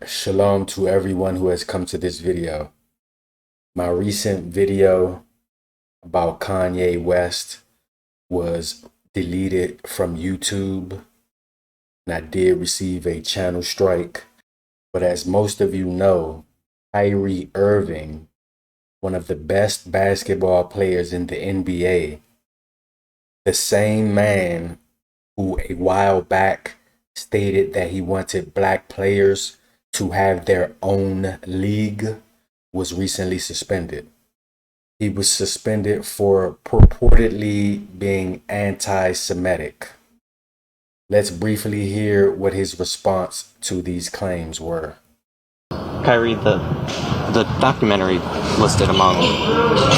Shalom to everyone who has come to this video. My recent video about Kanye West was deleted from YouTube, and I did receive a channel strike. But as most of you know, Kyrie Irving, one of the best basketball players in the NBA, the same man who a while back stated that he wanted black players to have their own league, was recently suspended. He was suspended for purportedly being anti-Semitic. Let's briefly hear what his response to these claims were. Kyrie, the documentary listed among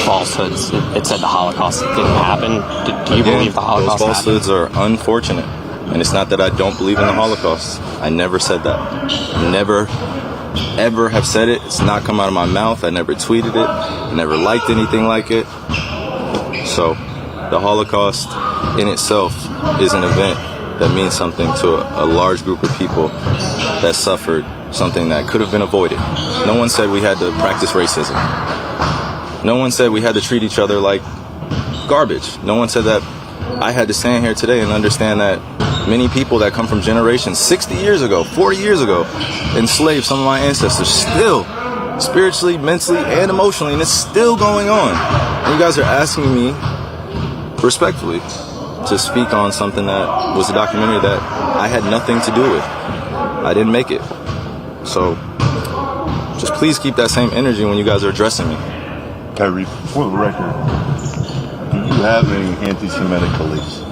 falsehoods. It said the Holocaust didn't happen. Do you believe the Holocaust those falsehoods happened? are unfortunate. And it's not that I don't believe in the Holocaust. I never said that. Never, ever have said it. It's not come out of my mouth. I never tweeted it. I never liked anything like it. So the Holocaust in itself is an event that means something to a large group of people that suffered something that could have been avoided. No one said we had to practice racism. No one said we had to treat each other like garbage. No one said that I had to stand here today and understand that many people that come from generations 60 years ago, 40 years ago, enslaved some of my ancestors still, spiritually, mentally, and emotionally, and it's still going on. And you guys are asking me, respectfully, to speak on something that was a documentary that I had nothing to do with. I didn't make it. So just please keep that same energy when you guys are addressing me. Kyrie, for the record, do you have any anti-Semitic beliefs?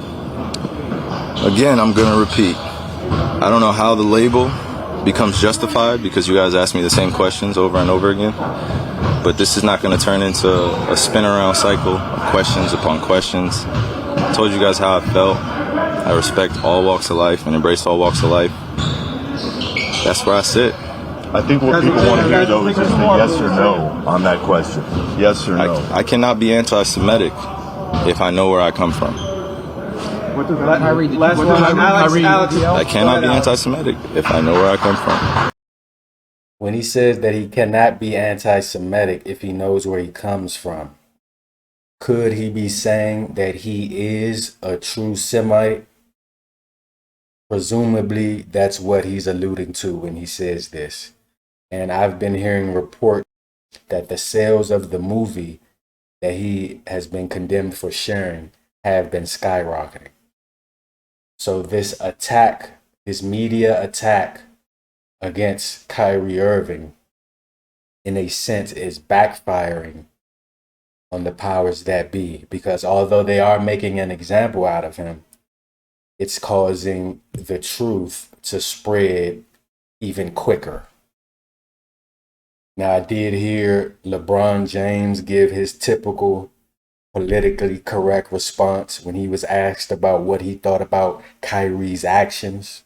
Again, I'm going to repeat. I don't know how the label becomes justified because you guys ask me the same questions over and over again. But this is not going to turn into a spin around cycle of questions upon questions. I told you guys how I felt. I respect all walks of life and embrace all walks of life. That's where I sit. I think what people want to hear, though, is just a yes or no on that question. Yes or no. I cannot be anti-Semitic if I know where I come from. I cannot be anti-Semitic if I know where I come from. When he says that he cannot be anti-Semitic if he knows where he comes from, could he be saying that he is a true Semite? Presumably, that's what he's alluding to when he says this. And I've been hearing reports that the sales of the movie that he has been condemned for sharing have been skyrocketing. So this attack, this media attack against Kyrie Irving, in a sense, is backfiring on the powers that be, because although they are making an example out of him, it's causing the truth to spread even quicker. Now, I did hear LeBron James give his typical politically correct response when he was asked about what he thought about Kyrie's actions.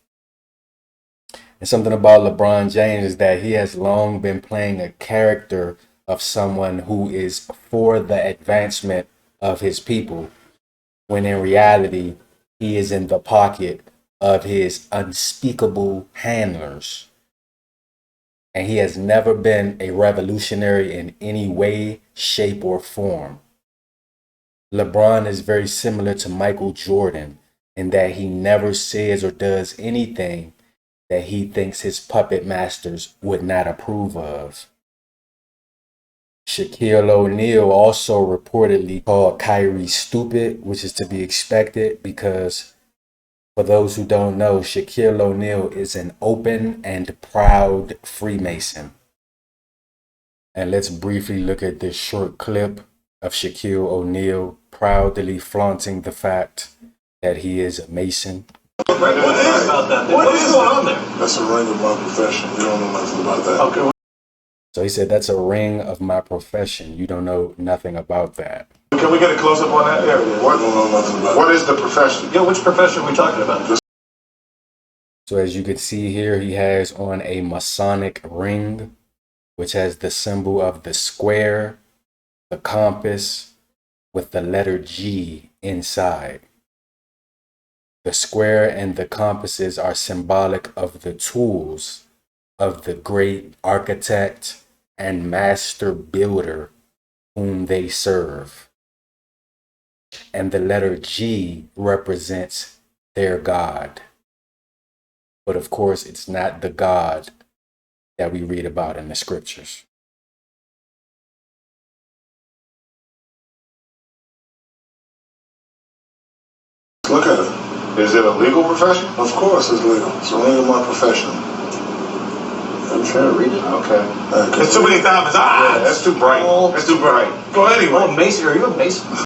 And something about LeBron James is that he has long been playing a character of someone who is for the advancement of his people, when in reality, he is in the pocket of his unspeakable handlers. And he has never been a revolutionary in any way, shape, or form. LeBron is very similar to Michael Jordan in that he never says or does anything that he thinks his puppet masters would not approve of. Shaquille O'Neal also reportedly called Kyrie stupid, which is to be expected because, for those who don't know, Shaquille O'Neal is an open and proud Freemason. And let's briefly look at this short clip of Shaquille O'Neal proudly flaunting the fact that he is a Mason. What is going on there? That's a ring of my profession. You don't know nothing about that. Okay. So he said, that's a ring of my profession. You don't know nothing about that. Can we get a close-up on that area? What? Don't know nothing about What is the profession? Yeah, which profession are we talking about? So as you can see here, he has on a Masonic ring, which has the symbol of the square, the compass, with the letter G inside. The square and the compasses are symbolic of the tools of the great architect and master builder whom they serve. And the letter G represents their God. But of course, it's not the God that we read about in the scriptures. Look at it. Is it a legal profession? Of course it's legal. It's only my profession. I'm trying to read it. Okay. There's too many diamonds. Yeah, that's too bright. That's too bright. Go anyway. Oh, Mason, are you a Mason?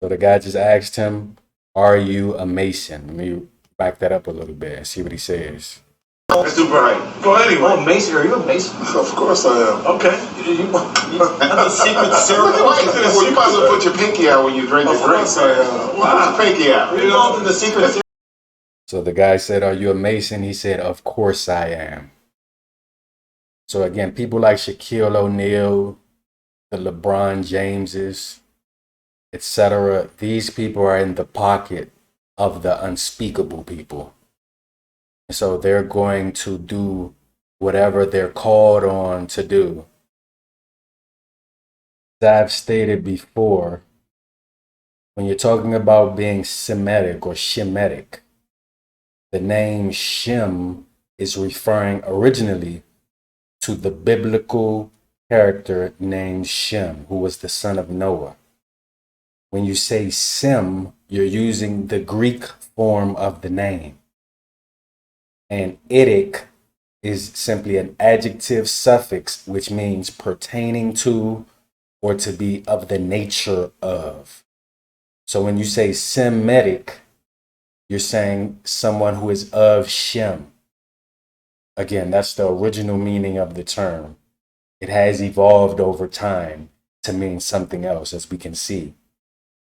So the guy just asked him, "Are you a Mason?" Let me back that up a little bit and see what he says. That's too bright. Go anyway. Oh, Mason, are you a Mason? Of course I am. Okay. That's a secret ceremony. Well, you might as well put your pinky out when you drink your drink. Of course I am. Well, put your pinky out. You're involved in the secret. So the guy said, "Are you a Mason?" He said, "Of course I am." So again, people like Shaquille O'Neal, the LeBron Jameses, etc., these people are in the pocket of the unspeakable people. So they're going to do whatever they're called on to do. As I've stated before, when you're talking about being Semitic or Shemitic, the name Shem is referring originally to the biblical character named Shem, who was the son of Noah. When you say Sem, you're using the Greek form of the name. And itic is simply an adjective suffix, which means pertaining to or to be of the nature of. So when you say Semitic, you're saying someone who is of Shem. Again, that's the original meaning of the term. It has evolved over time to mean something else, as we can see,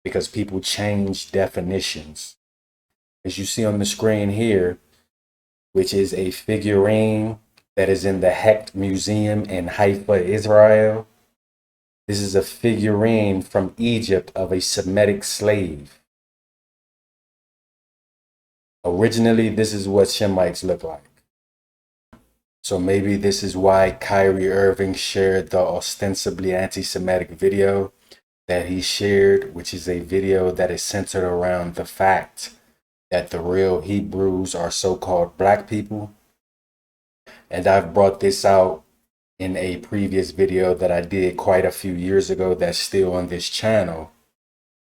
because people change definitions. As you see on the screen here, which is a figurine that is in the Hecht Museum in Haifa, Israel. This is a figurine from Egypt of a Semitic slave. Originally, this is what Shemites look like. So maybe this is why Kyrie Irving shared the ostensibly anti-Semitic video that he shared, which is a video that is centered around the fact that the real Hebrews are so-called black people. And I've brought this out in a previous video that I did quite a few years ago that's still on this channel.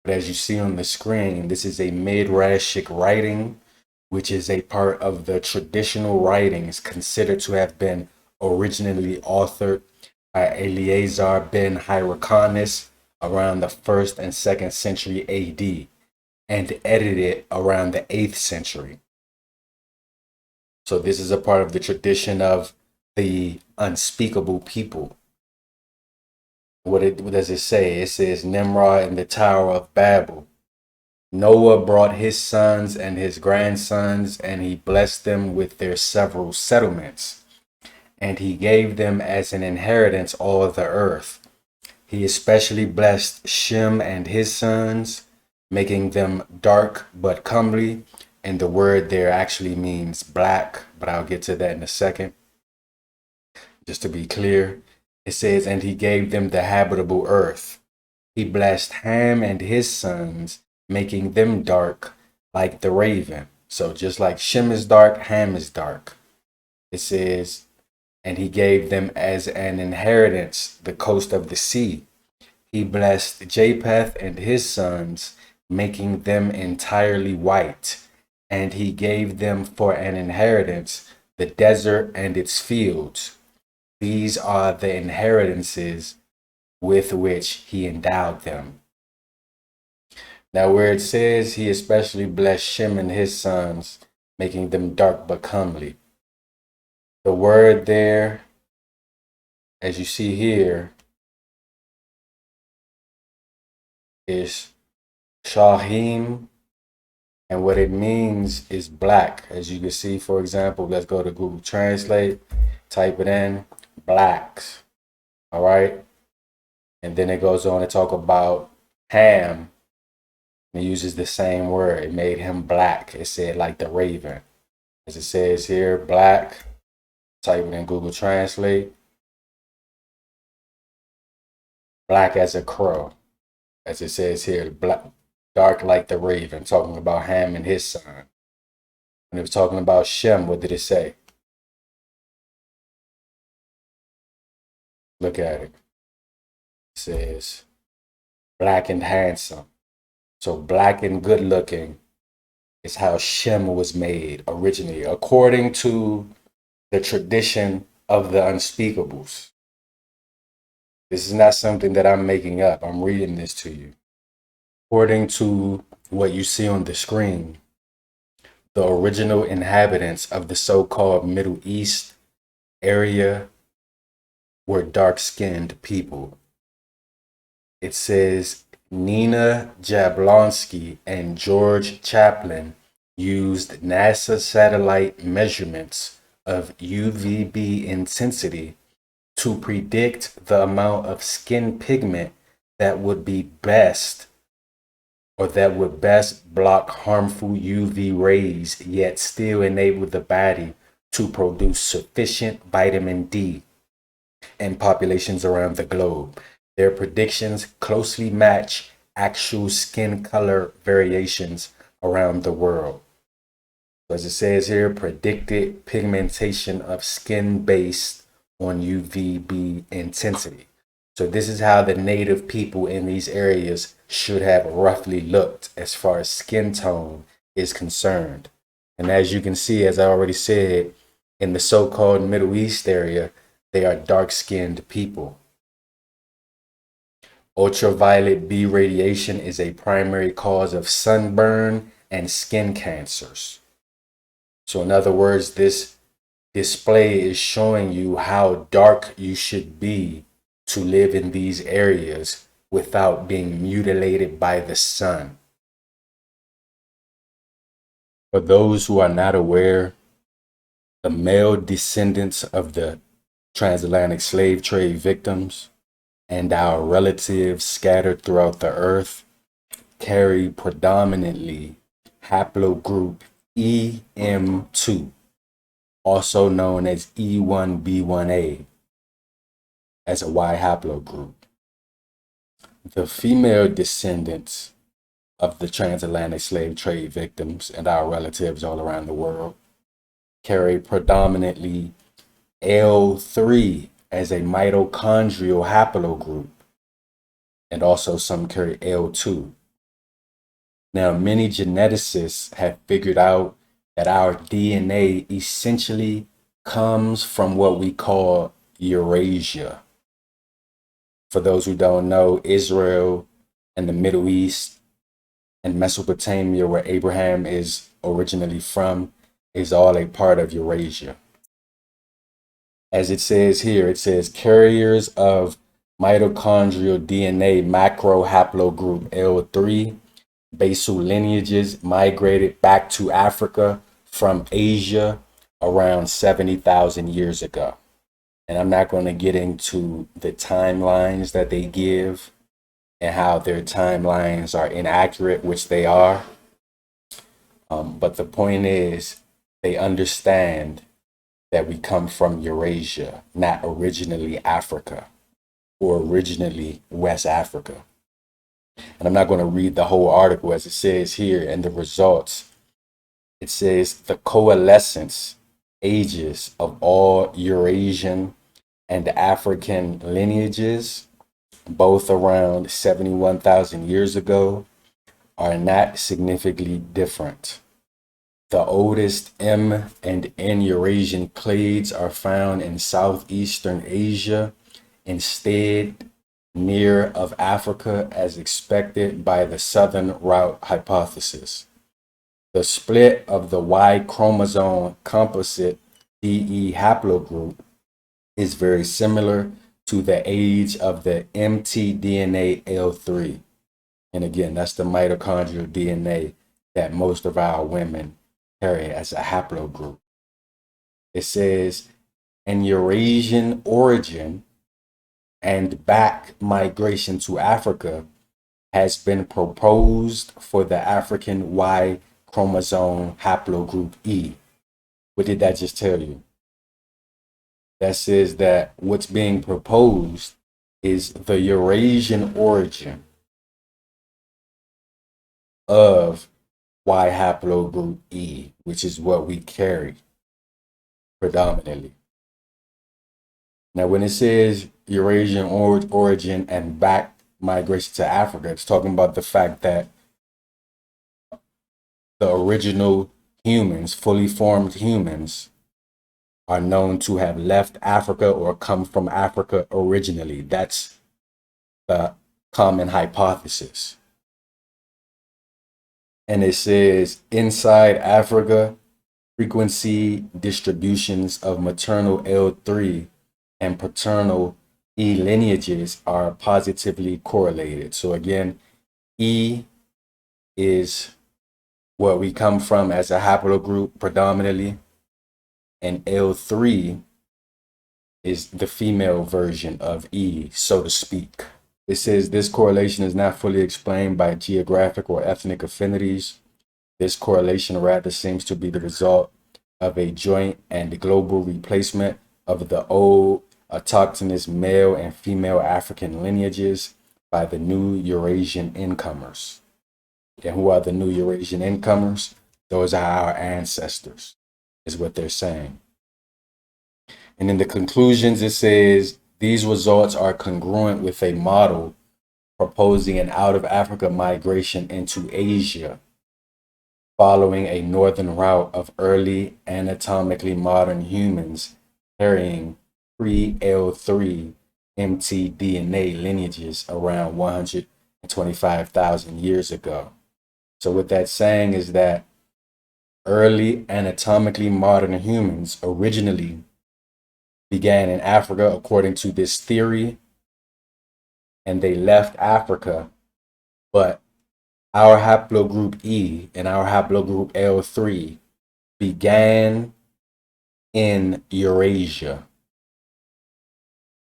But as you see on the screen, this is a Midrashic writing, which is a part of the traditional writings considered to have been originally authored by Eleazar ben Hyrcanus around the 1st and 2nd century AD. And edited around the 8th century. So this is a part of the tradition of the unspeakable people. What does it say? It says, Nimrod in the Tower of Babel. Noah brought his sons and his grandsons, and he blessed them with their several settlements. And he gave them as an inheritance all the earth. He especially blessed Shem and his sons, making them dark but comely, and the word there actually means black, but I'll get to that in a second. Just to be clear, it says, and he gave them the habitable earth. He blessed Ham and his sons, making them dark like the raven. So just like Shem is dark, Ham is dark. It says, and he gave them as an inheritance the coast of the sea. He blessed Japheth and his sons, making them entirely white, and he gave them for an inheritance the desert and its fields. These are the inheritances with which he endowed them. Now where it says he especially blessed Shem and his sons, making them dark but comely, the word there, as you see here, is Shahim, and what it means is black. As you can see, for example, let's go to Google Translate, type it in, blacks. All right. And then it goes on to talk about Ham. It uses the same word. It made him black. It said like the raven. As it says here, black, Type it in Google Translate. Black as a crow, as it says here, black, dark like the raven, talking about Ham and his son. When it was talking about Shem, what did it say? Look at it. It says black and handsome. So black and good looking is how Shem was made originally, according to the tradition of the unspeakables. This is not something that I'm making up. I'm reading this to you. According to what you see on the screen, the original inhabitants of the so-called Middle East area were dark-skinned people. It says Nina Jablonski and George Chaplin used NASA satellite measurements of UVB intensity to predict the amount of skin pigment that would be best, or that would best block harmful UV rays, yet still enable the body to produce sufficient vitamin D in populations around the globe. Their predictions closely match actual skin color variations around the world. As it says here, predicted pigmentation of skin based on UVB intensity. So this is how the native people in these areas should have roughly looked as far as skin tone is concerned. And as you can see, as I already said, in the so-called Middle East area, they are dark-skinned people. Ultraviolet B radiation is a primary cause of sunburn and skin cancers. So in other words, this display is showing you how dark you should be to live in these areas without being mutilated by the sun. For those who are not aware, the male descendants of the transatlantic slave trade victims and our relatives scattered throughout the earth carry predominantly haplogroup EM2, also known as E1B1A, as a Y haplogroup. The female descendants of the transatlantic slave trade victims and our relatives all around the world carry predominantly L3 as a mitochondrial haplogroup, and also some carry L2. Now, many geneticists have figured out that our DNA essentially comes from what we call Eurasia. For those who don't know, Israel and the Middle East and Mesopotamia, where Abraham is originally from, is all a part of Eurasia. As it says here, it says carriers of mitochondrial DNA macro haplogroup L3 basal lineages migrated back to Africa from Asia around 70,000 years ago. And I'm not going to get into the timelines that they give and how their timelines are inaccurate, which they are. But the point is, they understand that we come from Eurasia, not originally Africa or originally West Africa. And I'm not going to read the whole article as it says here in the results. It says the coalescence ages of all Eurasian and African lineages, both around 71,000 years ago, are not significantly different. The oldest M and N Eurasian clades are found in southeastern Asia instead near of Africa, as expected by the Southern Route hypothesis. The split of the Y chromosome composite DE haplogroup is very similar to the age of the mtDNA L3. And again, that's the mitochondrial DNA that most of our women carry as a haplogroup. It says an Eurasian origin and back migration to Africa has been proposed for the African Y chromosome haplogroup E. What did that just tell you? that says that what's being proposed is the Eurasian origin of Y haplogroup E, which is what we carry predominantly. Now, when it says Eurasian origin and back migration to Africa, it's talking about the fact that the original humans, fully formed humans, are known to have left Africa or come from Africa originally. That's the common hypothesis. And it says inside Africa, frequency distributions of maternal L3 and paternal E lineages are positively correlated. So again, E is what we come from as a haplogroup predominantly, and L3 is the female version of E, so to speak. It says this correlation is not fully explained by geographic or ethnic affinities. This correlation rather seems to be the result of a joint and global replacement of the old autochthonous male and female African lineages by the new Eurasian incomers. And who are the new Eurasian incomers? Those are our ancestors, is what they're saying. And in the conclusions, it says these results are congruent with a model proposing an out of Africa migration into Asia, following a northern route of early anatomically modern humans carrying pre-L3 mtDNA lineages around 125,000 years ago. So what that's saying is that early anatomically modern humans originally began in Africa according to this theory, and they left Africa, but our haplogroup E and our haplogroup L3 began in Eurasia.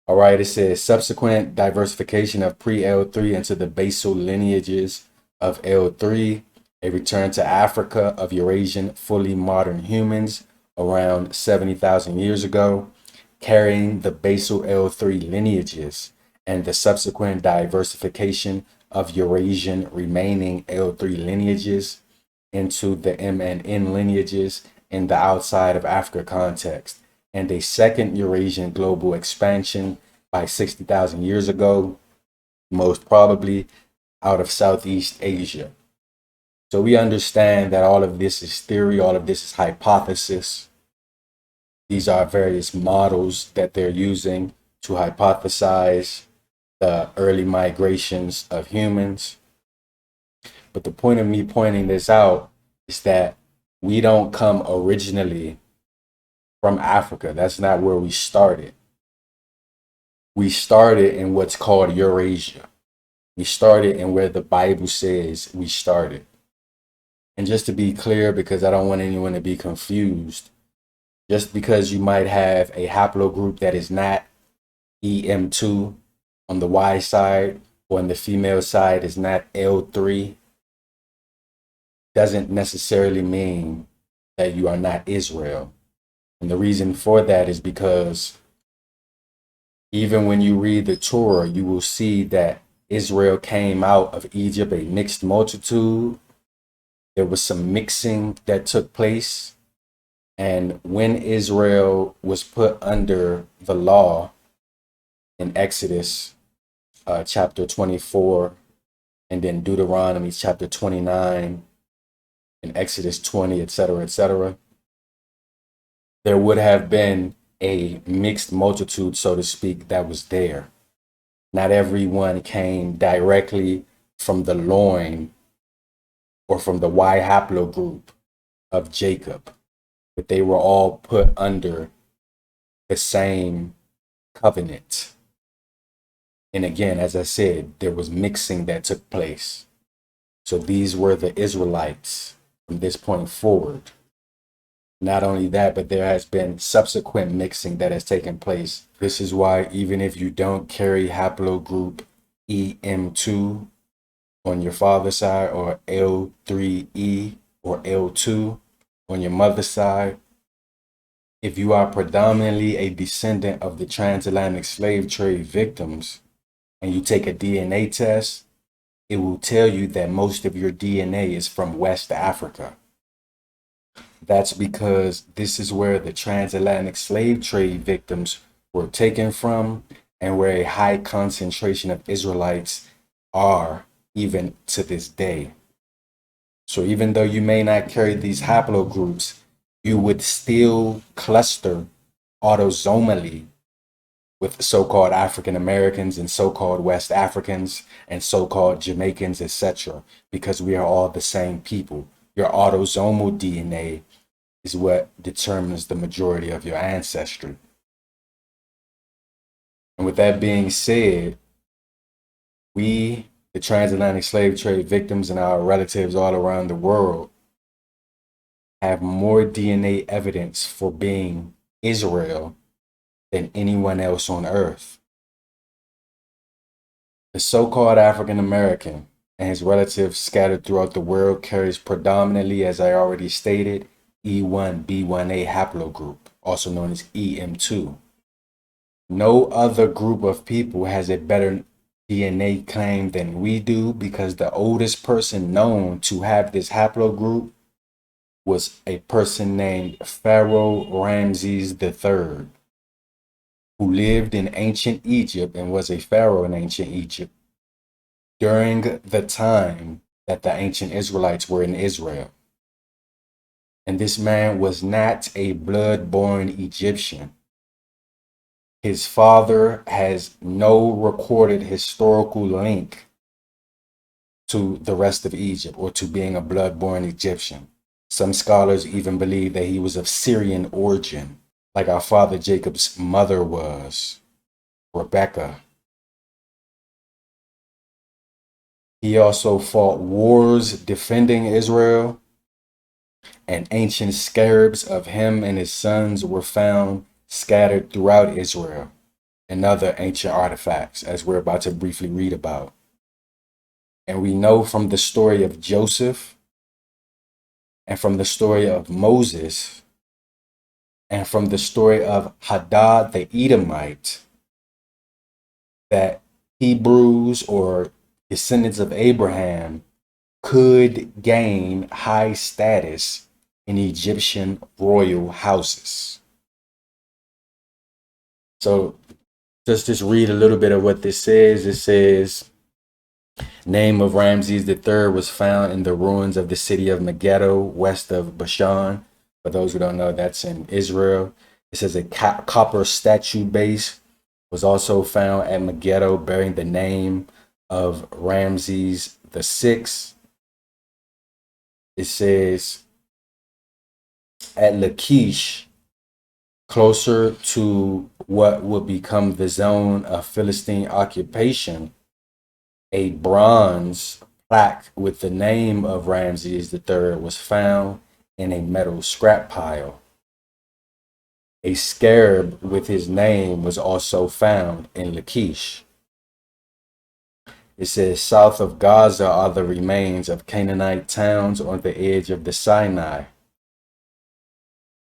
All right, it says subsequent diversification of pre-L3 into the basal lineages of L3, a return to Africa of Eurasian fully modern humans around 70,000 years ago, carrying the basal L3 lineages, and the subsequent diversification of Eurasian remaining L3 lineages into the M and N lineages in the outside of Africa context, and a second Eurasian global expansion by 60,000 years ago, most probably out of Southeast Asia. So we understand that all of this is theory, all of this is hypothesis. These are various models that they're using to hypothesize the early migrations of humans. But the point of me pointing this out is that we don't come originally from Africa. That's not where we started. We started in what's called Eurasia. We started in where the Bible says we started. And just to be clear, because I don't want anyone to be confused, just because you might have a haplogroup that is not EM2 on the Y side, or on the female side is not L3, doesn't necessarily mean that you are not Israel. And the reason for that is because even when you read the Torah, you will see that Israel came out of Egypt a mixed multitude. There was some mixing that took place. And when Israel was put under the law in Exodus chapter 24, and then Deuteronomy chapter 29, and Exodus 20, etc., there would have been a mixed multitude, so to speak, that was there. Not everyone came directly from the loin or from the Y haplogroup of Jacob, but they were all put under the same covenant. And again, as I said, there was mixing that took place. So these were the Israelites from this point forward. Not only that, but there has been subsequent mixing that has taken place. This is why even if you don't carry haplogroup EM2 on your father's side, or L3E or L2 on your mother's side, if you are predominantly a descendant of the transatlantic slave trade victims and you take a DNA test, it will tell you that most of your DNA is from West Africa. That's because this is where the transatlantic slave trade victims were taken from and where a high concentration of Israelites are even to this day. So even though you may not carry these haplogroups, you would still cluster autosomally with so-called African Americans and so-called West Africans and so-called Jamaicans, etc., because we are all the same people. Your autosomal DNA is what determines the majority of your ancestry. And with that being said, we, the transatlantic slave trade victims and our relatives all around the world, have more DNA evidence for being Israel than anyone else on earth. The so-called African American and his relatives scattered throughout the world carries predominantly, as I already stated, E1B1A haplogroup, also known as EM2. No other group of people has a better DNA claim than we do because the oldest person known to have this haplogroup was a person named Pharaoh Ramses III, who lived in ancient Egypt and was a pharaoh in ancient Egypt during the time that the ancient Israelites were in Israel. And this man was not a blood-born Egyptian. His father has no recorded historical link to the rest of Egypt or to being a blood-born Egyptian. Some scholars even believe that he was of Syrian origin, like our father Jacob's mother was, Rebecca. He also fought wars defending Israel, and ancient scarabs of him and his sons were found scattered throughout Israel and other ancient artifacts, as we're about to briefly read about. And we know from the story of Joseph and from the story of Moses and from the story of Hadad the Edomite that Hebrews or descendants of Abraham could gain high status in Egyptian royal houses. So just read a little bit of what this says. It says, name of Ramses III was found in the ruins of the city of Megiddo, west of Bashan. For those who don't know, that's in Israel. It says a copper statue base was also found at Megiddo bearing the name of Ramses VI. It says at Lachish, closer to what would become the zone of Philistine occupation, a bronze plaque with the name of Ramses III was found in a metal scrap pile. A scarab with his name was also found in Lachish. It says south of Gaza are the remains of Canaanite towns on the edge of the Sinai.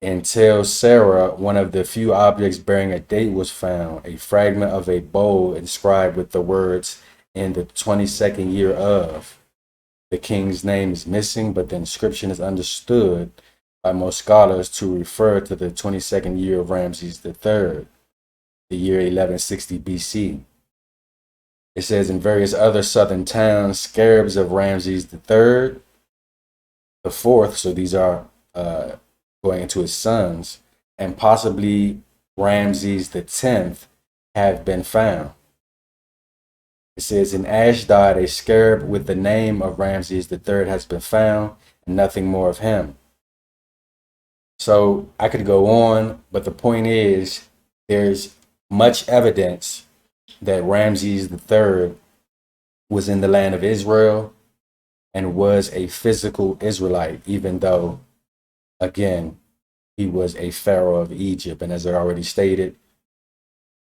In Tel Sarah, one of the few objects bearing a date was found, a fragment of a bowl inscribed with the words, in the 22nd year of. The king's name is missing, but the inscription is understood by most scholars to refer to the 22nd year of Ramses III, the year 1160 BC. It says in various other southern towns, scarabs of Ramses III, the fourth, so these are going into his sons, and possibly Ramses X have been found. It says in Ashdod, a scarab with the name of Ramses III has been found, and nothing more of him. So I could go on, but the point is there's much evidence that Ramses III was in the land of Israel and was a physical Israelite, even though, again, he was a pharaoh of Egypt. And as I already stated,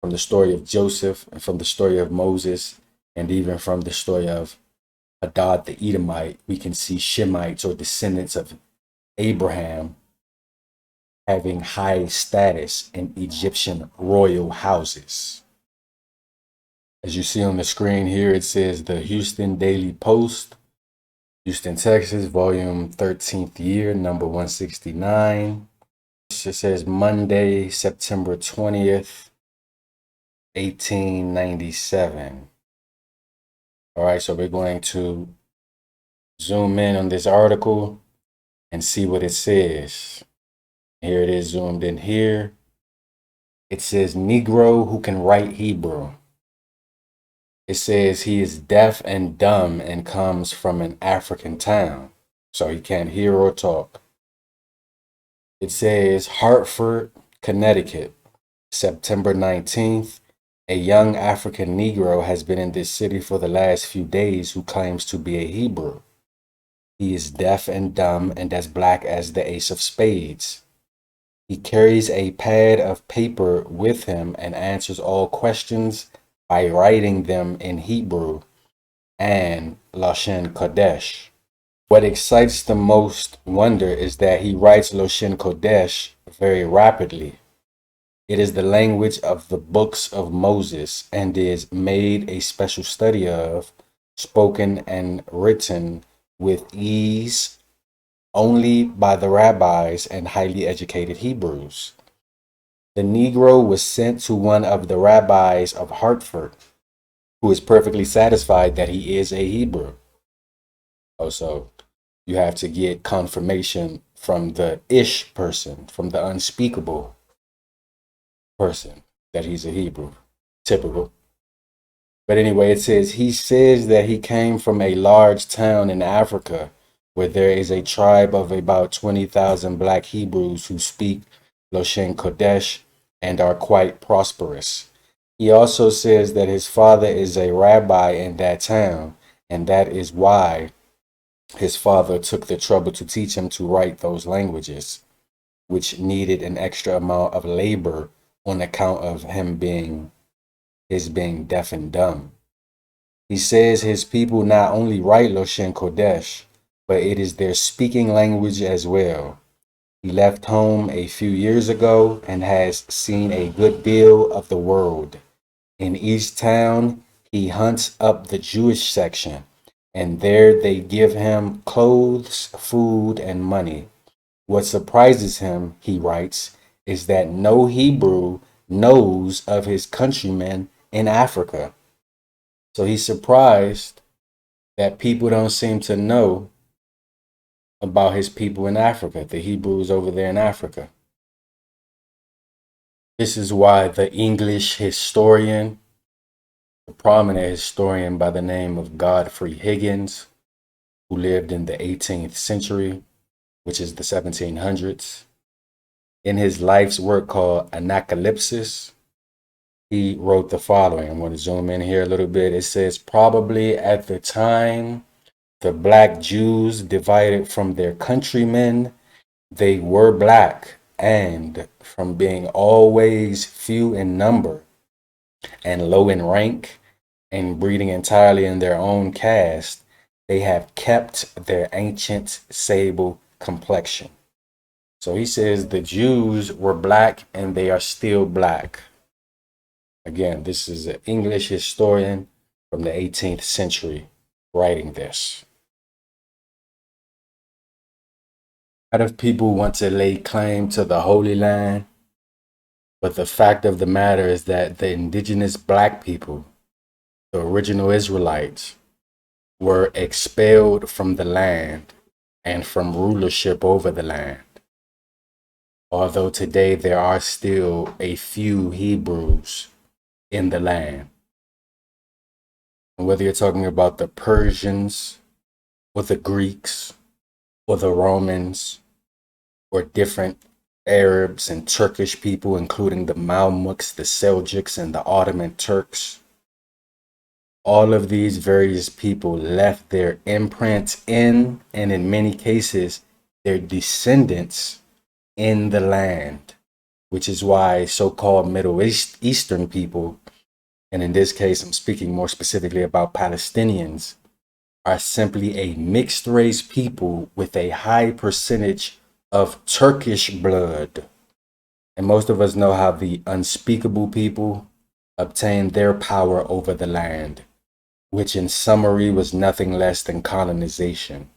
from the story of Joseph and from the story of Moses, and even from the story of Hadad the Edomite, we can see Shemites or descendants of Abraham having high status in Egyptian royal houses. As you see on the screen here, it says the Houston Daily Post, Houston, Texas, volume 13th year, number 169. It says Monday, September 20th, 1897. All right, so we're going to zoom in on this article and see what it says. Here it is zoomed in here. It says Negro who can write Hebrew. It says he is deaf and dumb and comes from an African town, so he can't hear or talk. It says Hartford, Connecticut, September 19th. A young African Negro has been in this city for the last few days who claims to be a Hebrew. He is deaf and dumb and as black as the ace of spades. He carries a pad of paper with him and answers all questions by writing them in Hebrew and Lashon Kodesh. What excites the most wonder is that he writes Lashon Kodesh very rapidly. It is the language of the books of Moses and is made a special study of, spoken and written with ease only by the rabbis and highly educated Hebrews. The Negro was sent to one of the rabbis of Hartford, who is perfectly satisfied that he is a Hebrew. Also, you have to get confirmation from the ish person, from the unspeakable person, that he's a Hebrew. Typical. But anyway, it says he says that he came from a large town in Africa where there is a tribe of about 20,000 black Hebrews who speak Lashon Kodesh and are quite prosperous. He also says that his father is a rabbi in that town, and that is why his father took the trouble to teach him to write those languages, which needed an extra amount of labor on account of him being deaf and dumb. He says his people not only write Lashon Kodesh, but it is their speaking language as well. He left home a few years ago and has seen a good deal of the world. In each town, he hunts up the Jewish section, and there they give him clothes, food, and money. What surprises him, he writes, is that no Hebrew knows of his countrymen in Africa. So he's surprised that people don't seem to know about his people in Africa, the Hebrews over there in Africa. This is why the English historian, a prominent historian by the name of Godfrey Higgins, who lived in the 18th century, which is the 1700s, in his life's work called Anacalypsis, he wrote the following. I'm going to zoom in here a little bit. It says, probably at the time the black Jews divided from their countrymen, they were black, and from being always few in number and low in rank and breeding entirely in their own caste, they have kept their ancient sable complexion. So he says the Jews were black and they are still black. Again, this is an English historian from the 18th century writing this. A lot of people want to lay claim to the Holy Land, but the fact of the matter is that the indigenous black people, the original Israelites, were expelled from the land and from rulership over the land. Although today there are still a few Hebrews in the land. And whether you're talking about the Persians or the Greeks or the Romans or different Arabs and Turkish people, including the Mamluks, the Seljuks, and the Ottoman Turks, all of these various people left their imprint in, and in many cases, their descendants in the land, which is why so-called Middle Eastern people, and in this case, I'm speaking more specifically about Palestinians, are simply a mixed race people with a high percentage of Turkish blood. And most of us know how the unspeakable people obtained their power over the land, which in summary was nothing less than colonization.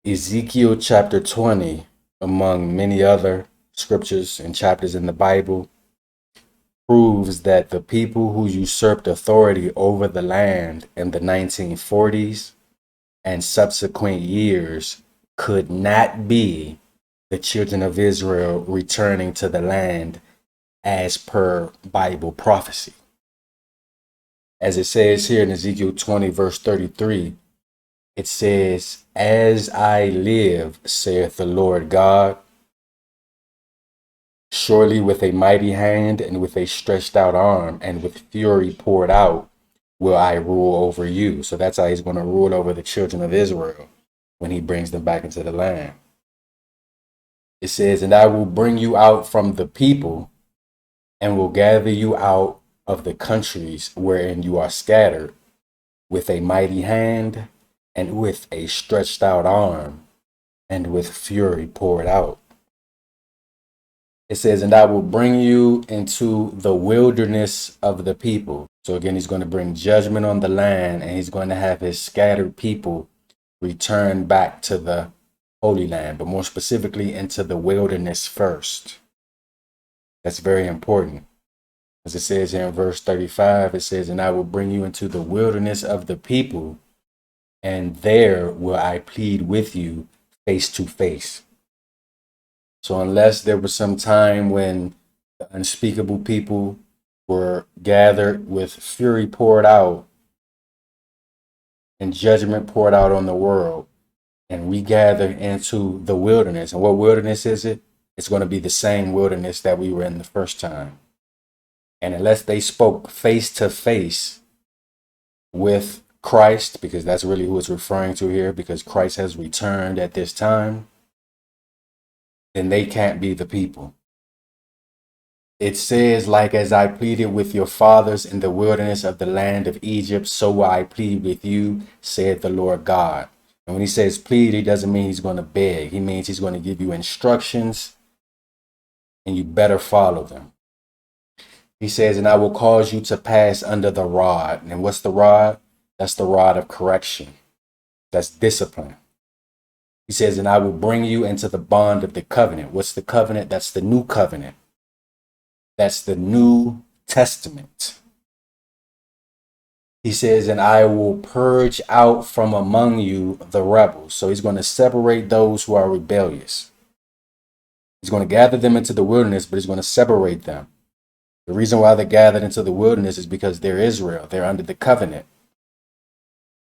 Ezekiel chapter 20, among many other scriptures and chapters in the Bible, proves that the people who usurped authority over the land in the 1940s and subsequent years could not be the children of Israel returning to the land as per Bible prophecy. As it says here in Ezekiel 20, verse 33, it says, "As I live, saith the Lord God, surely with a mighty hand and with a stretched out arm and with fury poured out will I rule over you." So that's how he's going to rule over the children of Israel when he brings them back into the land. It says, "And I will bring you out from the people and will gather you out of the countries wherein you are scattered with a mighty hand and with a stretched out arm and with fury poured out." It says, "And I will bring you into the wilderness of the people." So again, he's going to bring judgment on the land, and he's going to have his scattered people return back to the Holy Land, but more specifically into the wilderness first. That's very important. As it says here in verse 35, it says, "And I will bring you into the wilderness of the people, and there will I plead with you face to face." So unless there was some time when the unspeakable people were gathered with fury poured out and judgment poured out on the world, and we gather into the wilderness. And what wilderness is it? It's going to be the same wilderness that we were in the first time. And unless they spoke face to face with Christ, because that's really who it's referring to here, because Christ has returned at this time, then they can't be the people. It says, "Like as I pleaded with your fathers in the wilderness of the land of Egypt, so will I plead with you, said the Lord God." And when he says plead, he doesn't mean he's going to beg. He means he's going to give you instructions and you better follow them. He says, "And I will cause you to pass under the rod." And what's the rod? That's the rod of correction. That's discipline. He says, "And I will bring you into the bond of the covenant." What's the covenant? That's the new covenant. That's the New Testament. He says, "And I will purge out from among you the rebels." So he's going to separate those who are rebellious. He's going to gather them into the wilderness, but he's going to separate them. The reason why they're gathered into the wilderness is because they're Israel. They're under the covenant.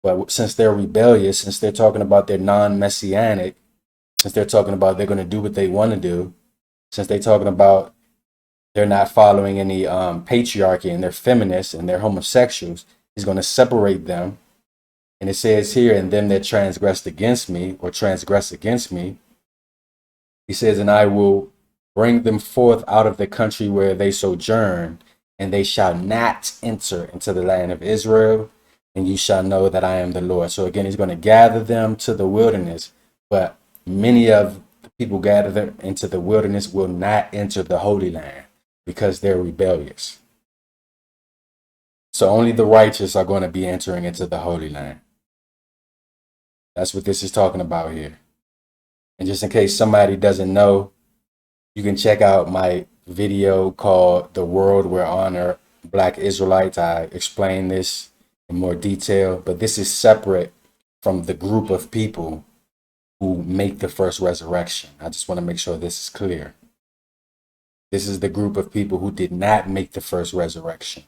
But since they're rebellious, since they're talking about they're non-messianic, since they're talking about they're going to do what they want to do, since they're talking about they're not following any patriarchy and they're feminists and they're homosexuals, he's going to separate them. And it says here, "And them that transgressed against me," or transgress against me, he says, "And I will bring them forth out of the country where they sojourn, and they shall not enter into the land of Israel, and you shall know that I am the Lord." So again, he's going to gather them to the wilderness, but many of the people gathered into the wilderness will not enter the Holy Land because they're rebellious. So only the righteous are going to be entering into the Holy Land. That's what this is talking about here. And just in case somebody doesn't know, you can check out my video called "The World Will Honor Black Israelites." I explain this in more detail, but this is separate from the group of people who make the first resurrection. I just want to make sure this is clear. This is the group of people who did not make the first resurrection,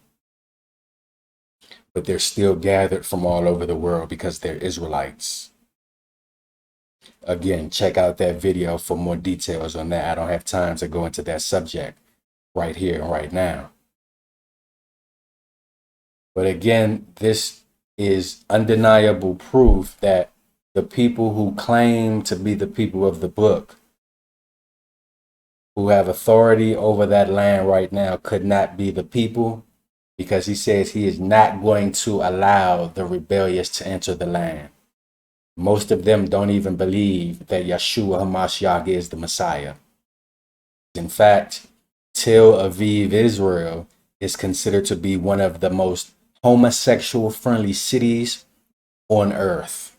but they're still gathered from all over the world because they're Israelites. Again, check out that video for more details on that. I don't have time to go into that subject right here and right now. But again, this is undeniable proof that the people who claim to be the people of the book, who have authority over that land right now, could not be the people, because he says he is not going to allow the rebellious to enter the land. Most of them don't even believe that Yeshua HaMashiach is the Messiah. In fact, Tel Aviv, Israel is considered to be one of the most homosexual friendly cities on earth.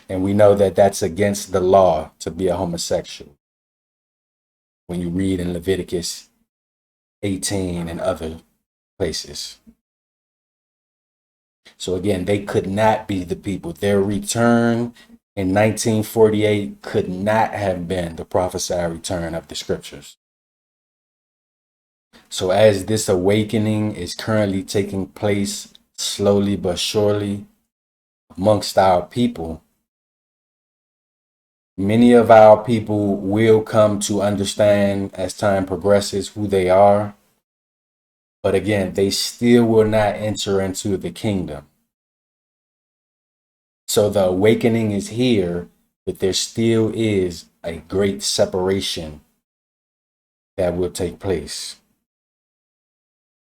And we know that that's against the law to be a homosexual. When you read in Leviticus 18 and other places. So again, they could not be the people. Their return in 1948 could not have been the prophesied return of the scriptures. So as this awakening is currently taking place slowly but surely amongst our people, many of our people will come to understand as time progresses who they are. But again, they still will not enter into the kingdom. So the awakening is here, but there still is a great separation that will take place.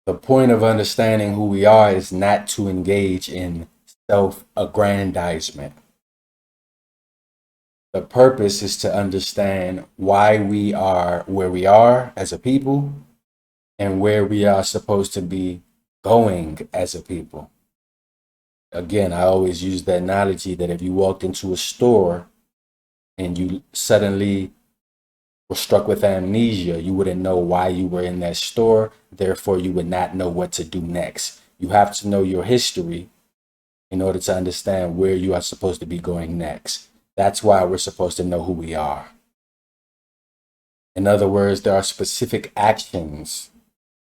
The point of understanding who we are is not to engage in self-aggrandizement. The purpose is to understand why we are where we are as a people and where we are supposed to be going as a people. Again, I always use the analogy that if you walked into a store and you suddenly were struck with amnesia, you wouldn't know why you were in that store. Therefore, you would not know what to do next. You have to know your history in order to understand where you are supposed to be going next. That's why we're supposed to know who we are. In other words, there are specific actions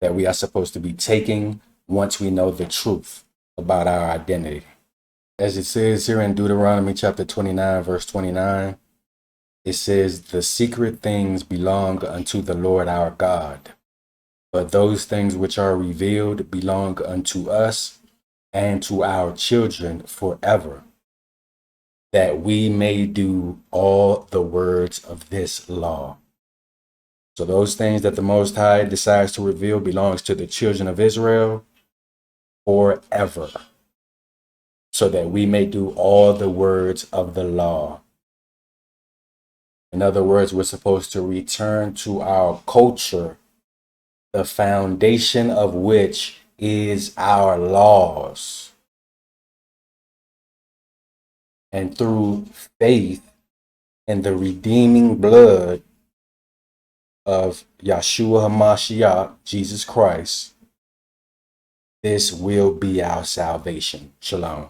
that we are supposed to be taking once we know the truth about our identity. As it says here in Deuteronomy chapter 29, verse 29, it says, "The secret things belong unto the Lord our God, but those things which are revealed belong unto us and to our children forever, that we may do all the words of this law." So those things that the Most High decides to reveal belongs to the children of Israel forever, so that we may do all the words of the law. In other words, we're supposed to return to our culture, the foundation of which is our laws. And through faith in the redeeming blood of Yahshua HaMashiach, Jesus Christ, this will be our salvation. Shalom.